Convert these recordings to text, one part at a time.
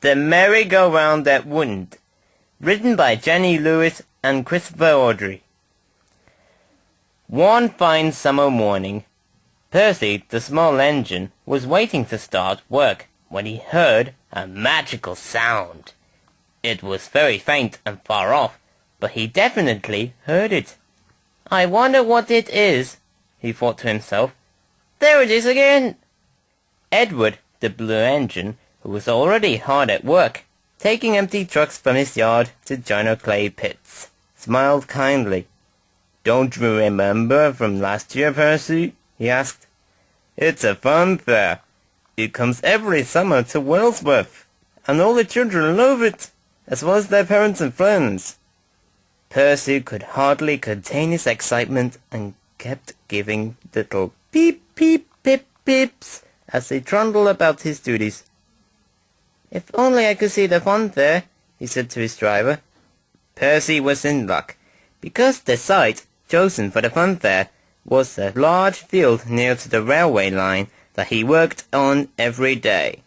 The Merry-Go-Round That Wouldn't, written by Jenny Lewis and Christopher Audrey. One fine summer morning, Percy, the small engine, was waiting to start work when he heard a magical sound. It was very faint and far off, but he definitely heard it. I wonder what it is, he thought to himself. There it is again! Edward, the blue engine, who was already hard at work, taking empty trucks from his yard to join our clay pits, smiled kindly. Don't you remember from last year, Percy? He asked. It's a funfair. It comes every summer to Wellsworth, and all the children love it, as well as their parents and friends. Percy could hardly contain his excitement and kept giving little peep, peep, pip, pips as he trundled about his duties. If only I could see the funfair, he said to his driver. Percy was in luck, because the site chosen for the funfair was a large field near to the railway line that he worked on every day.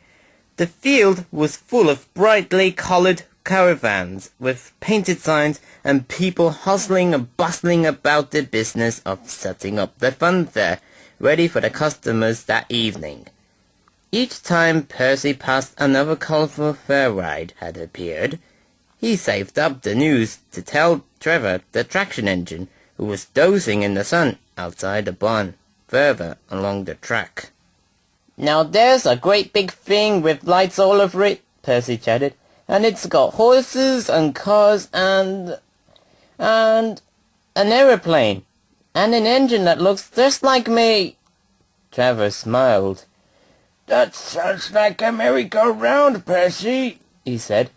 The field was full of brightly coloured caravans with painted signs and people hustling and bustling about the business of setting up the funfair, ready for the customers that evening. Each time Percy passed another colourful fair ride had appeared, he saved up the news to tell Trevor the Traction Engine, who was dozing in the sun outside the barn, further along the track. Now there's a great big thing with lights all over it, Percy chatted, and it's got horses and cars and an aeroplane, and an engine that looks just like me. Trevor smiled. That sounds like a merry-go-round, Percy, he said.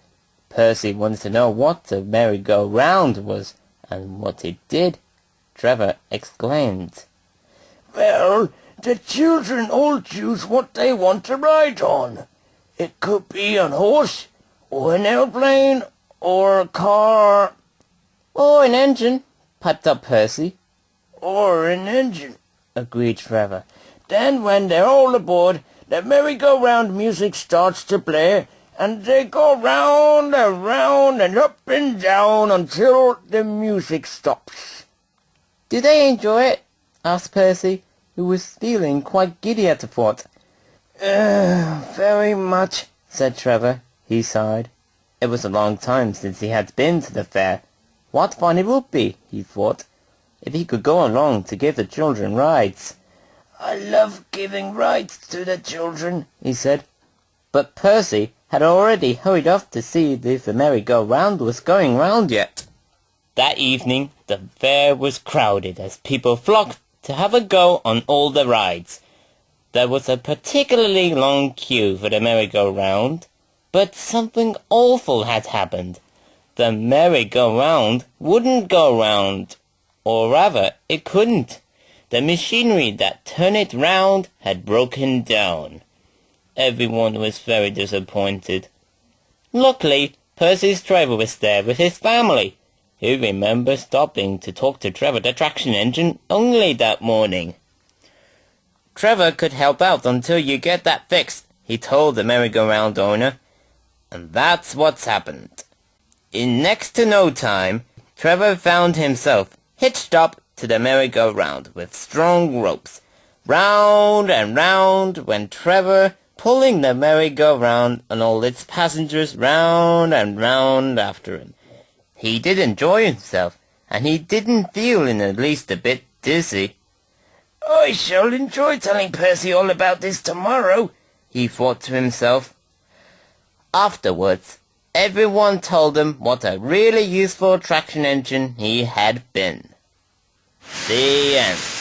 Percy wanted to know what a merry-go-round was and what it did. Trevor exclaimed. Well, the children all choose what they want to ride on. It could be a horse, or an airplane, or a car. Or an engine, piped up Percy. Or an engine, agreed Trevor. Then when they're all aboard, the merry-go-round music starts to play, and they go round and round and up and down until the music stops. Do they enjoy it? Asked Percy, who was feeling quite giddy at the thought. Very much, said Trevor. He sighed. It was a long time since he had been to the fair. What fun it would be, he thought, if he could go along to give the children rides. I love giving rides to the children, he said. But Percy had already hurried off to see if the merry-go-round was going round yet. That evening the fair was crowded as people flocked to have a go on all the rides. There was a particularly long queue for the merry-go-round, but something awful had happened. The merry-go-round wouldn't go round, or rather it couldn't. The machinery that turned it round had broken down. Everyone was very disappointed. Luckily, Percy's driver was there with his family. He remembered stopping to talk to Trevor the Traction Engine only that morning. Trevor could help out until you get that fixed, he told the merry-go-round owner. And that's what's happened. In next to no time, Trevor found himself hitched up to the merry-go-round with strong ropes. Round and round went Trevor, pulling the merry-go-round and all its passengers round and round after him. He did enjoy himself, and he didn't feel in the least a bit dizzy. I shall enjoy telling Percy all about this tomorrow, he thought to himself. Afterwards, everyone told him what a really useful traction engine he had been. The end.